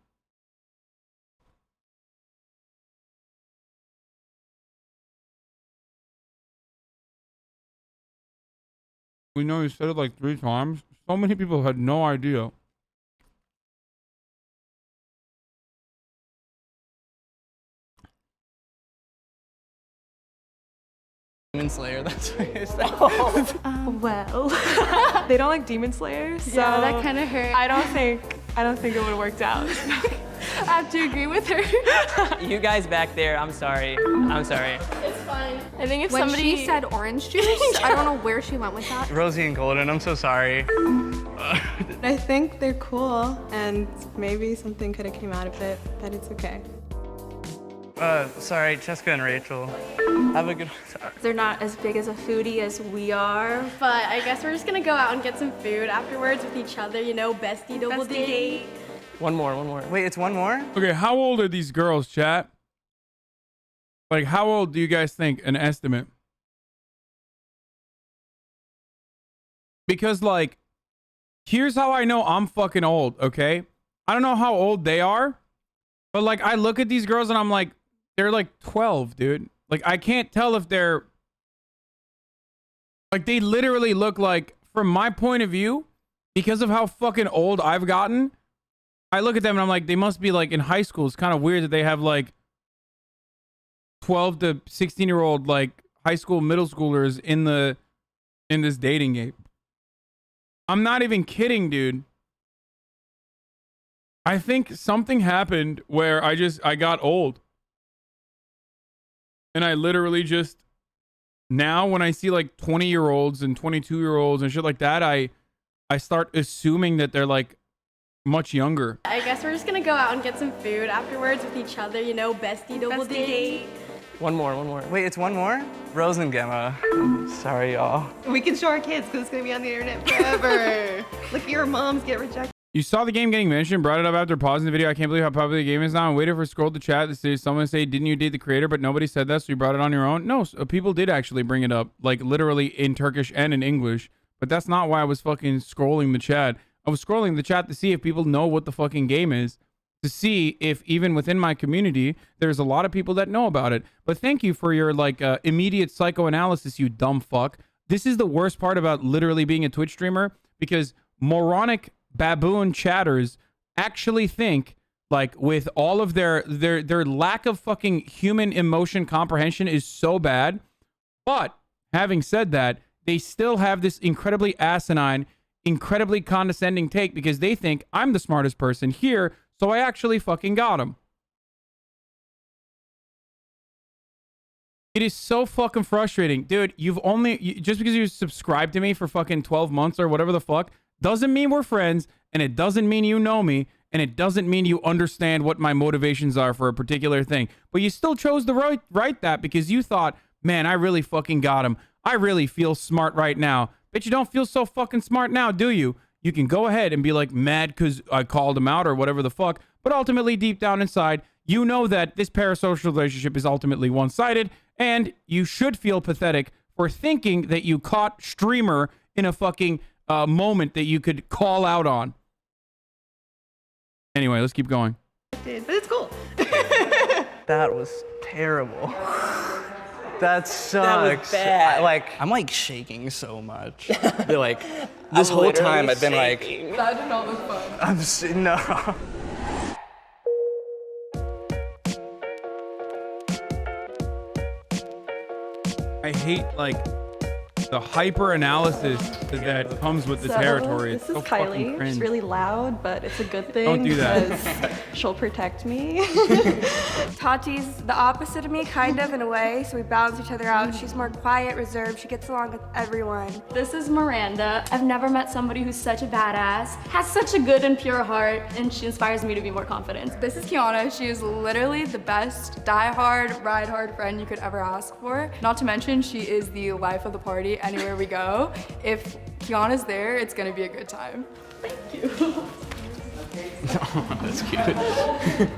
We know you said it like 3 times. So many people had no idea. Demon Slayer, that's what it is. Well, they don't like Demon Slayer, so Yeah, that kind of hurt. I don't think it would have worked out. I have to agree with her. You guys back there, I'm sorry. I'm sorry. It's fine. I think if When somebody she said orange juice, I don't know where she went with that. Rosie and Golden, I'm so sorry. I think they're cool, and maybe something could have came out of it, but it's okay. Sorry, Jessica and Rachel. Have a good one. They're not as big as a foodie as we are, but I guess we're just gonna go out and get some food afterwards with each other, you know, bestie double date. One more. Wait, it's one more? Okay, how old are these girls, chat? Like, how old do you guys think? An estimate? Because, like, here's how I know I'm fucking old, okay? I don't know how old they are, but, like, I look at these girls and I'm like, they're like 12, dude. Like, I can't tell if they're... Like, they literally look like, from my point of view, because of how fucking old I've gotten, I look at them and I'm like, they must be, like, in high school. It's kind of weird that they have, like, 12 to 16-year-old, like, high school, middle schoolers in this dating game. I'm not even kidding, dude. I think something happened where I got old. And I literally just, now when I see like 20-year-olds and 22-year-olds and shit like that, I start assuming that they're like much younger. I guess we're just gonna go out and get some food afterwards with each other, you know, bestie double date. One more. Wait, it's one more? Rose and Gemma. Sorry, y'all. We can show our kids because it's gonna be on the internet forever. Look at your moms get rejected. You saw the game getting mentioned, brought it up after pausing the video. I can't believe how popular the game is now. I waited for scroll to chat to see someone say, didn't you date the creator? But nobody said that, so you brought it on your own. No, people did actually bring it up, like literally in Turkish and in English. But that's not why I was fucking scrolling the chat. I was scrolling the chat to see if people know what the fucking game is, to see if even within my community, there's a lot of people that know about it. But thank you for your like immediate psychoanalysis, you dumb fuck. This is the worst part about literally being a Twitch streamer, because moronic baboon chatters actually think, like, with all of their lack of fucking human emotion comprehension is so bad. But having said that, they still have this incredibly asinine, incredibly condescending take because they think I'm the smartest person here, so I actually fucking got him. It is so fucking frustrating. Dude, just because you subscribed to me for fucking 12 months or whatever the fuck, doesn't mean we're friends, and it doesn't mean you know me, and it doesn't mean you understand what my motivations are for a particular thing. But you still chose to write that because you thought, man, I really fucking got him. I really feel smart right now. Bet you don't feel so fucking smart now, do you? You can go ahead and be like mad because I called him out or whatever the fuck, but ultimately deep down inside, you know that this parasocial relationship is ultimately one-sided, and you should feel pathetic for thinking that you caught Streamer in a fucking moment that you could call out on. Anyway, let's keep going. But it's cool. That was terrible. That sucks. That was bad. I'm like shaking so much. Like this whole time I've been That did not look fun. no. I hate, like, the hyper analysis that comes with the territory. It's This so is fucking Kylie. cringe. She's really loud, but it's a good thing. Don't do that. Because she'll protect me. Tati's the opposite of me, kind of, in a way, so we balance each other out. She's more quiet, reserved, she gets along with everyone. This is Miranda. I've never met somebody who's such a badass, has such a good and pure heart, and she inspires me to be more confident. This is Kiana. She is literally the best die-hard, ride-hard friend you could ever ask for. Not to mention, she is the life of the party anywhere we go. If Kiana's there, it's gonna be a good time. Thank you. That's cute.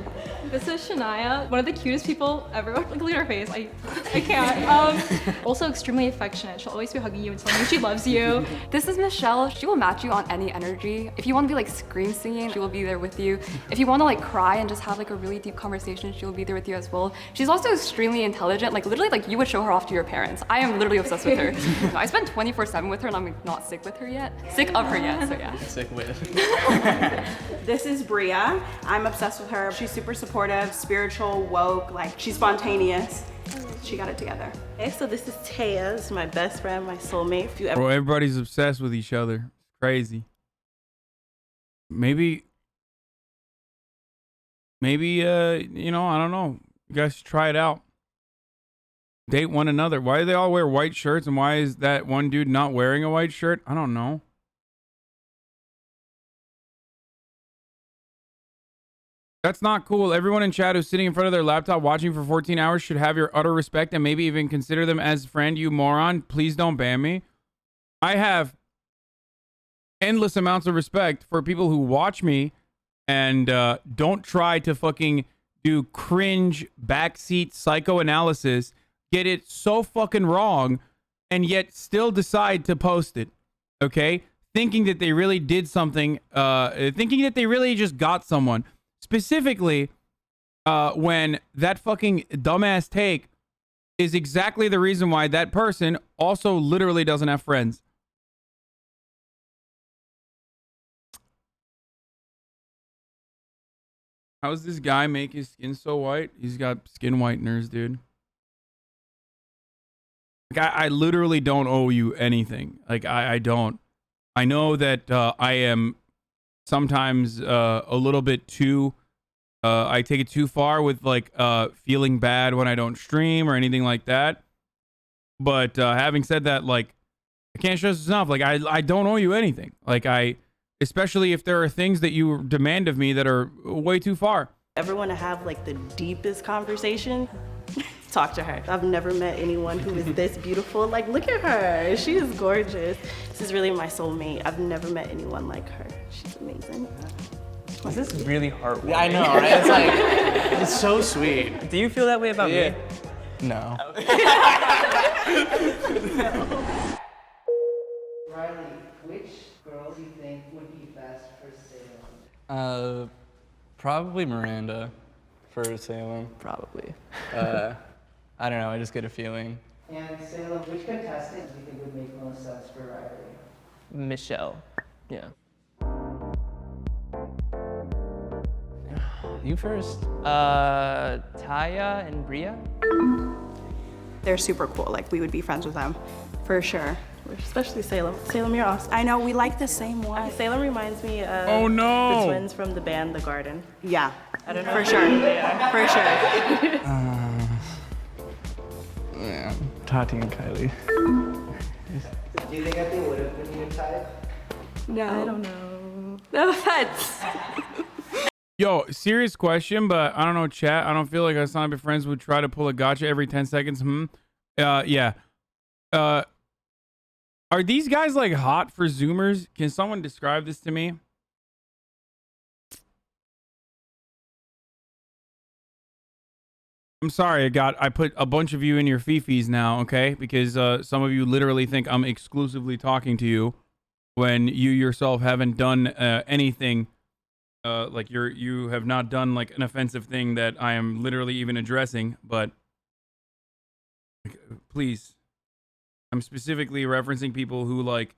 This is Shania, one of the cutest people ever. Like, look at her face. I can't. Also extremely affectionate. She'll always be hugging you and telling you she loves you. This is Michelle. She will match you on any energy. If you want to be like scream singing, she will be there with you. If you want to like cry and just have like a really deep conversation, she will be there with you as well. She's also extremely intelligent. Like literally, like you would show her off to your parents. I am literally obsessed with her. I spend 24/7 with her, and I'm like, not sick with her yet. Sick of her yet. So yeah. Sick with. This is Bria. I'm obsessed with her. She's super supportive, spiritual, woke, like she's spontaneous. She got it together. Okay, so this is Taya. This is my best friend, my soulmate. If you ever Bro, everybody's obsessed with each other. It's crazy. Maybe, you know, I don't know. You guys should try it out. Date one another. Why do they all wear white shirts, and why is that one dude not wearing a white shirt? I don't know. That's not cool. Everyone in chat who's sitting in front of their laptop watching for 14 hours should have your utter respect and maybe even consider them as a friend, you moron. Please don't ban me. I have endless amounts of respect for people who watch me and don't try to fucking do cringe backseat psychoanalysis, get it so fucking wrong, and yet still decide to post it. Okay? Thinking that they really did something, thinking that they really just got someone. Specifically, when that fucking dumbass take is exactly the reason why that person also literally doesn't have friends. How does this guy make his skin so white? He's got skin whiteners, dude. Like, I literally don't owe you anything. Like, I don't. I know that I am sometimes a little bit too... I take it too far with like feeling bad when I don't stream or anything like that. But having said that, like I can't stress this enough. Like I don't owe you anything. Like especially if there are things that you demand of me that are way too far. ever want to have like the deepest conversation, talk to her. I've never met anyone who is this beautiful. Like, look at her. She is gorgeous. This is really my soulmate. I've never met anyone like her. She's amazing. This is really heartwarming. Yeah, I know, right? It's like, it's so sweet. Do you feel that way about me? No. Riley, which girl do you think would be best for Salem? Probably Miranda for Salem. Probably. I don't know, I just get a feeling. And Salem, which contestant do you think would make most sense for Riley? Michelle. Yeah. You first. Taya and Bria? They're super cool. Like, we would be friends with them, for sure. Especially Salem. Salem, you're awesome. I know, we like the same one. Salem reminds me of Oh, no. the twins from the band The Garden. Yeah, I don't know. for sure, for sure. Yeah, Tati and Kylie. Do you think that they would have been your type? No. I don't know. No offense. Yo, serious question, but I don't know, chat. I don't feel like Hasanabi friends would try to pull a gotcha every 10 seconds. Yeah. Are these guys like hot for Zoomers? Can someone describe this to me? I'm sorry, I put a bunch of you in your fifis now, okay? Because some of you literally think I'm exclusively talking to you when you yourself haven't done anything. Like you have not done like an offensive thing that I am literally even addressing, but like, please. I'm specifically referencing people who like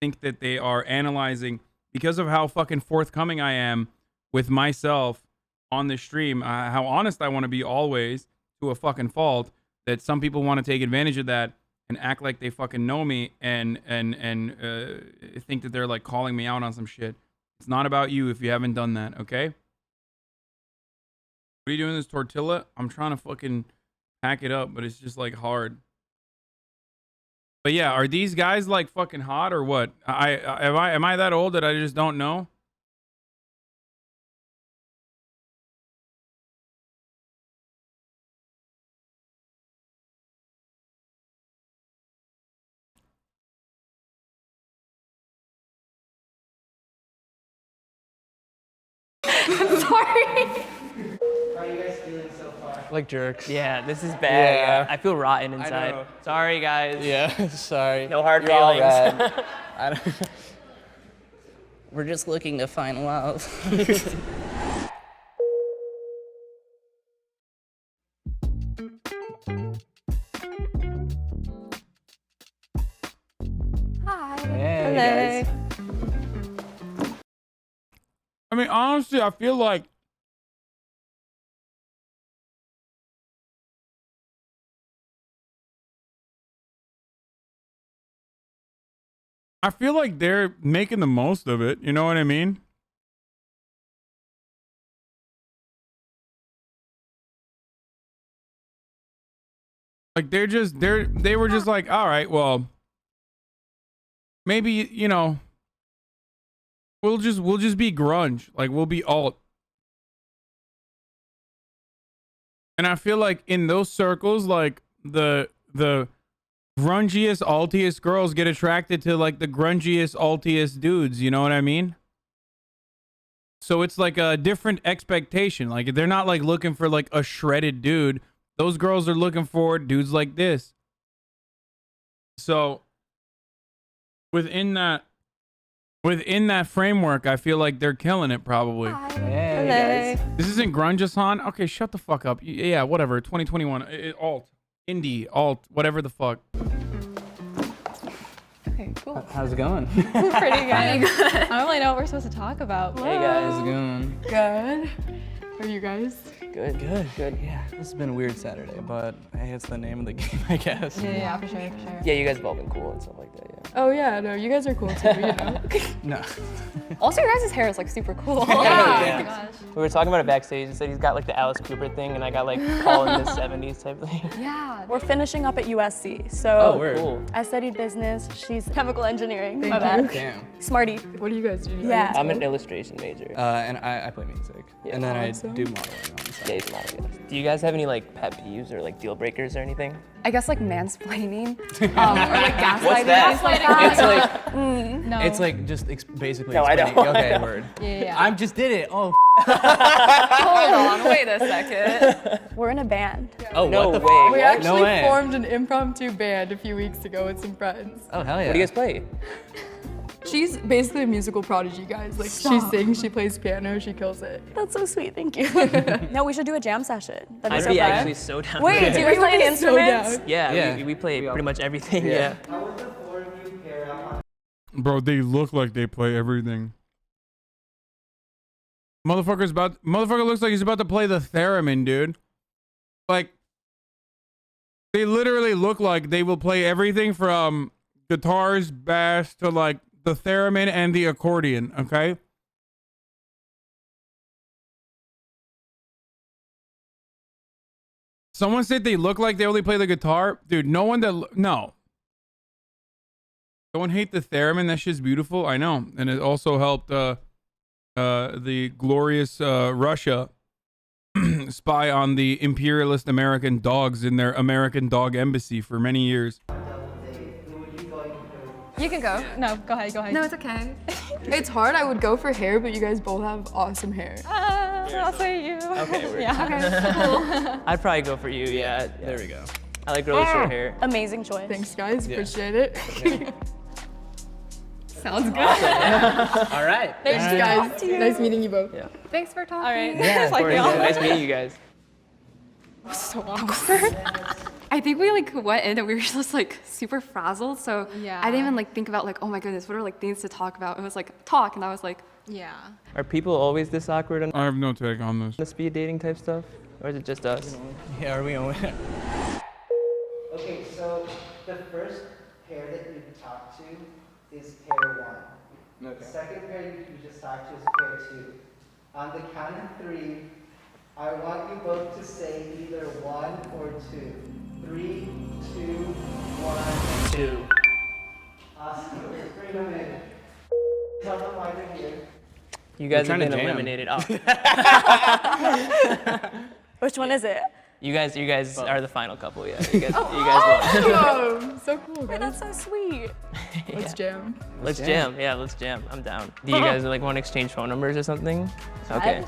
think that they are analyzing because of how fucking forthcoming I am with myself on the stream, how honest I want to be always to a fucking fault, that some people want to take advantage of that and act like they fucking know me and think that they're like calling me out on some shit. It's not about you if you haven't done that, okay? What are you doing this tortilla? I'm trying to fucking pack it up, but it's just like hard. But yeah, are these guys like fucking hot or what? Am I that old that I just don't know? I'm sorry. How are you guys feeling so far? Like jerks. Yeah, this is bad. Yeah. I feel rotten I inside. know. Sorry, guys. Yeah, sorry. No hard You're all feelings. right. We're just looking to find love. Hi. Hey, guys. I mean, honestly, I feel like they're making the most of it. You know what I mean? Like they were just like, all right, well, maybe, you know, we'll just be grunge. Like we'll be alt. And I feel like in those circles, like the grungiest, altiest girls get attracted to like the grungiest, altiest dudes. You know what I mean? So it's like a different expectation. Like they're not like looking for like a shredded dude. Those girls are looking for dudes like this. So within that framework, I feel like they're killing it probably. Hey, guys. This isn't grunge, Hassan? Okay, shut the fuck up. Yeah, whatever. 2021. Alt. Indie. Alt. Whatever the fuck. Okay, cool. How's it going? Pretty good. I don't really know what we're supposed to talk about. Hey guys, how's it going? Good. How are you guys? Good. Yeah, this has been a weird Saturday, but hey, it's the name of the game, I guess. Yeah, for sure, for sure. Yeah, you guys have all been cool and stuff like that, yeah. Oh yeah, no, you guys are cool too, you know. No. Also, your guys' hair is like super cool. Yeah. Oh my gosh. We were talking about it backstage. He said he's got like the Alice Cooper thing, and I got like Paul in the 70s type thing. Yeah. We're finishing up at USC, so Oh, word. Cool. I studied business. She's chemical engineering. Thank My bad. you. Damn. Smarty. What do you guys do? Yeah. I'm an illustration major. And I play music, Yeah. and then Awesome. I do modeling on the side. Yeah, he's a model, yes. Do you guys have any like pet peeves or like deal breakers or anything? I guess like mansplaining, or like gaslighting. What's that? Things like that. It's like, no. it's like just basically No, I explaining. know. Okay, word. Yeah. I just did it. Oh. Hold on, wait a second. We're in a band. Oh, No what the way. f- We What? actually No way. formed an impromptu band a few weeks ago with some friends. Oh, hell yeah. What do you guys play? She's basically a musical prodigy, guys. Like she sings, she plays piano, she kills it. That's so sweet. Thank you. No, we should do a jam session. That'd be I'd so be fun. actually so down. Wait, with do it. you play any So instruments? down. Yeah, Yeah. we play pretty much everything, yeah. How would the four of you pair up on Bro, they look like they play everything. Motherfucker looks like he's about to play the theremin, dude. Like, they literally look like they will play everything from guitars, bass, to like the theremin and the accordion, okay? Someone said they look like they only play the guitar. Dude, no. Don't hate the theremin, that shit's beautiful. I know. And it also helped the glorious Russia spy on the imperialist American dogs in their American dog embassy for many years. You can go. No, go ahead. No, it's okay. It's hard. I would go for hair, but you guys both have awesome hair. I'll say you. Okay, we're Yeah. Okay, cool. I'd probably go for you, yeah. There we go. I like really short hair. Amazing choice. Thanks, guys. Yeah. Appreciate it. Sounds good. All right. Thanks, guys. Talk to you. Nice meeting you both. Yeah. Thanks for talking. All right. Yeah, of Like, course. y'all. Yeah, nice meeting you guys. So awkward. I think we like went in and we were just like super frazzled. So Yeah. I didn't even like think about like, oh my goodness, what are like things to talk about? It was like talk, and I was like, Yeah. Are people always this awkward on I have no take on this. the speed dating type stuff? Or is it just us? Yeah, are we on? Okay, so the first On the count of 3, I want you both to say either 1 or 2. 3, 2, 1. 2. Awesome. Bring them in. Tell them why they're here. You guys have been trying to jam. eliminated. Oh. Which one is it? You guys are the final couple. Yeah. You guys won. So cool. Wait, that's so sweet. Let's jam. Let's jam. Yeah, let's jam. I'm down. Do you guys like want to exchange phone numbers or something? Okay.